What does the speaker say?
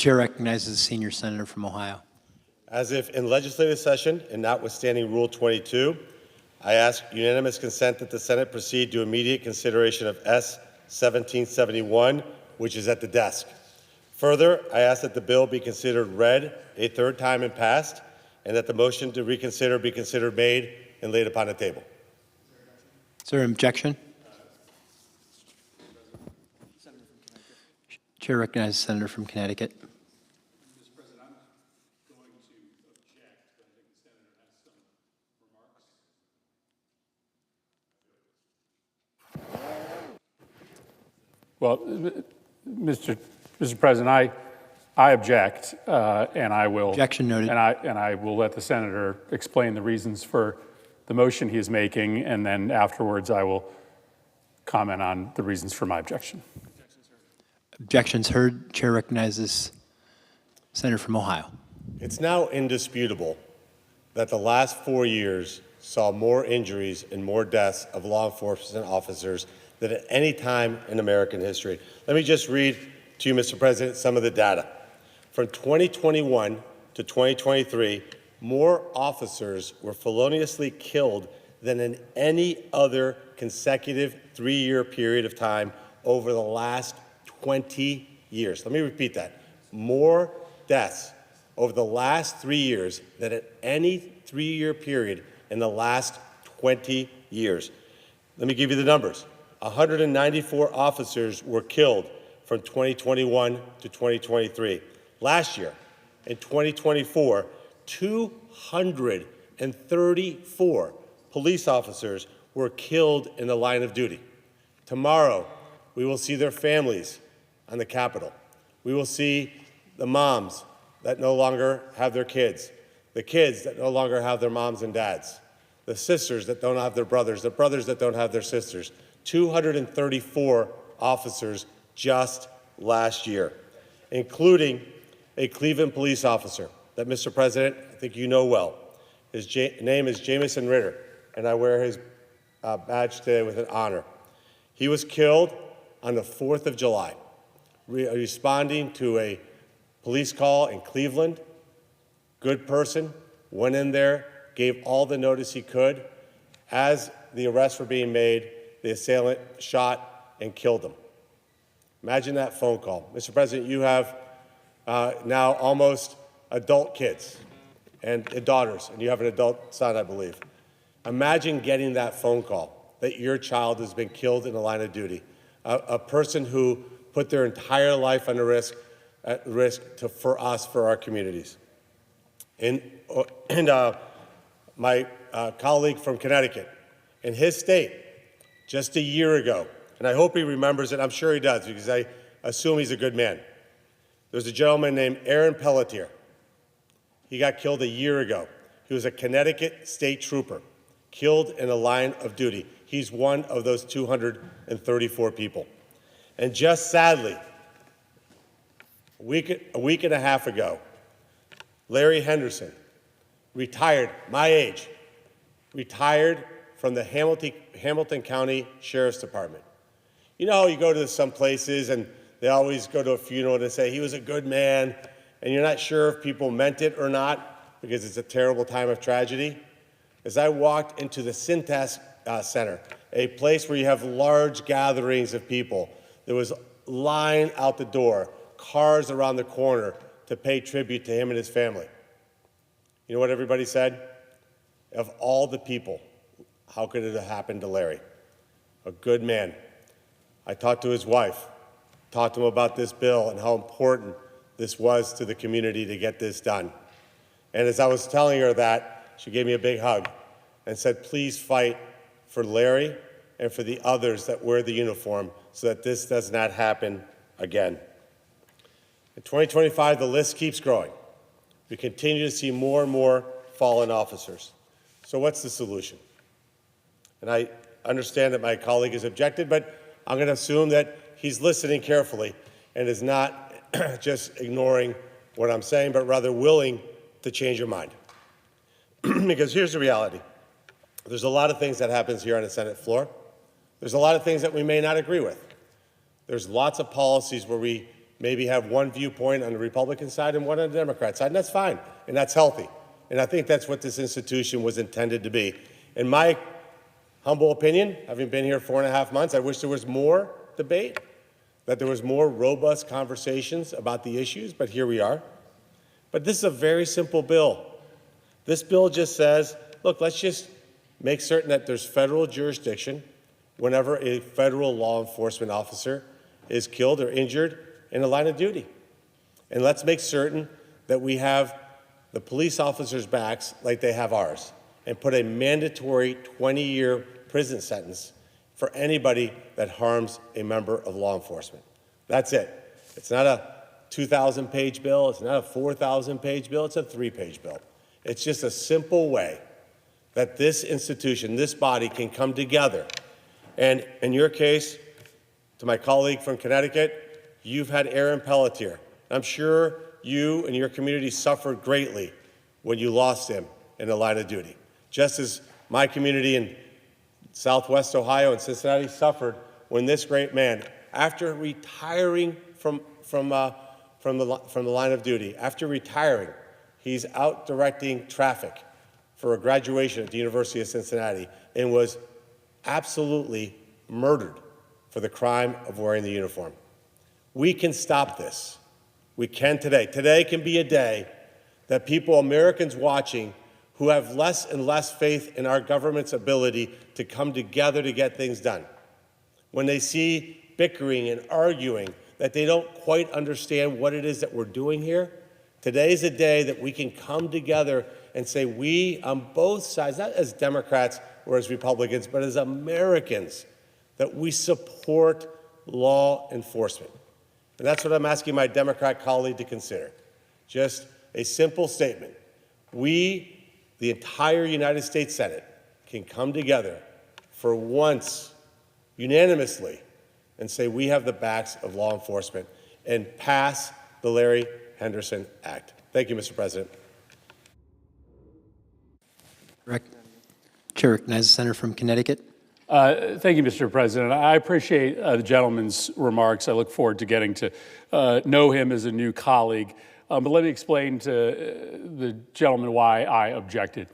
Chair recognizes the senior senator from Ohio. As if in legislative session and notwithstanding Rule 22, I ask unanimous consent that the Senate proceed to immediate consideration of S. 1771, which is at the desk. Further, I ask that the bill be considered read a third time and passed, and that the motion to reconsider be considered made and laid upon the table. Is there an objection? Chair recognizes the senator from Connecticut. Mr. President, I'm going to object, but I think the senator has some remarks. Well, Mr. President, I object, and I will. Objection noted. And I will let the senator explain the reasons for the motion he is making, and then afterwards I will comment on the reasons for my objection. Objections heard. Chair recognizes senator from Ohio. It's now indisputable that the last 4 years saw more injuries and more deaths of law enforcement officers than at any time in American history. Let me just read to you, Mr. President, some of the data. From 2021 to 2023, more officers were feloniously killed than in any other consecutive 3-year period of time over the last 20 years. Let me repeat that. More deaths over the last 3 years than at any 3-year period in the last 20 years. Let me give you the numbers. 194 officers were killed from 2021 to 2023. Last year, in 2024, 234 police officers were killed in the line of duty. Tomorrow, we will see their families on the Capitol. We will see the moms that no longer have their kids, the kids that no longer have their moms and dads, the sisters that don't have their brothers, the brothers that don't have their sisters. 234 officers just last year, including a Cleveland police officer that, Mr. President, I think you know well. His name is Jamison Ritter, and I wear his badge today with an honor. He was killed on the 4th of July, responding to a police call in Cleveland. Good person, went in there, gave all the notice he could. As the arrests were being made, the assailant shot and killed him. Imagine that phone call. Mr. President, you have now almost adult kids and daughters, and you have an adult son, I believe. Imagine getting that phone call that your child has been killed in the line of duty, a person who put their entire life under risk, for us, for our communities. And my colleague from Connecticut, in his state, just a year ago, and I hope he remembers it, I'm sure he does, because I assume he's a good man. There's a gentleman named Aaron Pelletier. He got killed a year ago. He was a Connecticut state trooper, killed in a line of duty. He's one of those 234 people. And just sadly, a week and a half ago, Larry Henderson, retired, my age, retired from the Hamilton County Sheriff's Department. You know, you go to some places and they always go to a funeral and they say he was a good man, and you're not sure if people meant it or not because it's a terrible time of tragedy. As I walked into the Syntax Center, a place where you have large gatherings of people, there was line out the door, cars around the corner to pay tribute to him and his family. You know what everybody said? Of all the people, how could it have happened to Larry? A good man. I talked to his wife, talked to him about this bill and how important this was to the community to get this done. And as I was telling her that, she gave me a big hug and said, please fight for Larry and for the others that wear the uniform so that this does not happen again. In 2025, the list keeps growing. We continue to see more and more fallen officers. So what's the solution? And I understand that my colleague has objected, but I'm going to assume that he's listening carefully and is not just ignoring what I'm saying, but rather willing to change your mind. Because here's the reality. There's a lot of things that happens here on the Senate floor. There's a lot of things that we may not agree with. There's lots of policies where we maybe have one viewpoint on the Republican side and one on the Democrat side, and that's fine, and that's healthy. And I think that's what this institution was intended to be. In my humble opinion, having been here 4.5 months, I wish there was more debate, that there was more robust conversations about the issues, but here we are. But this is a very simple bill. This bill just says, look, let's just make certain that there's federal jurisdiction whenever a federal law enforcement officer is killed or injured in the line of duty. And let's make certain that we have the police officers' backs like they have ours, and put a mandatory 20-year prison sentence for anybody that harms a member of law enforcement. That's it. It's not a 2,000-page bill. It's not a 4,000-page bill. It's a 3-page bill. It's just a simple way that this institution, this body, can come together. And in your case, to my colleague from Connecticut, you've had Aaron Pelletier. I'm sure you and your community suffered greatly when you lost him in the line of duty, just as my community in Southwest Ohio and Cincinnati suffered when this great man, after retiring from the line of duty, after retiring, he's out directing traffic for a graduation at the University of Cincinnati and was absolutely murdered for the crime of wearing the uniform. We can stop this. We can today. Today can be a day that people, Americans watching, who have less and less faith in our government's ability to come together to get things done, when they see bickering and arguing, that they don't quite understand what it is that we're doing here, today's a day that we can come together and say we, on both sides, not as Democrats or as Republicans, but as Americans, that we support law enforcement. And that's what I'm asking my Democrat colleague to consider. Just a simple statement. We, the entire United States Senate, can come together for once, unanimously, and say we have the backs of law enforcement and pass the Larry Henderson Act. Thank you, Mr. President. Chair recognizes the senator from Connecticut. Thank you, Mr. President. I appreciate the gentleman's remarks. I look forward to getting to know him as a new colleague. But let me explain to the gentleman why I objected.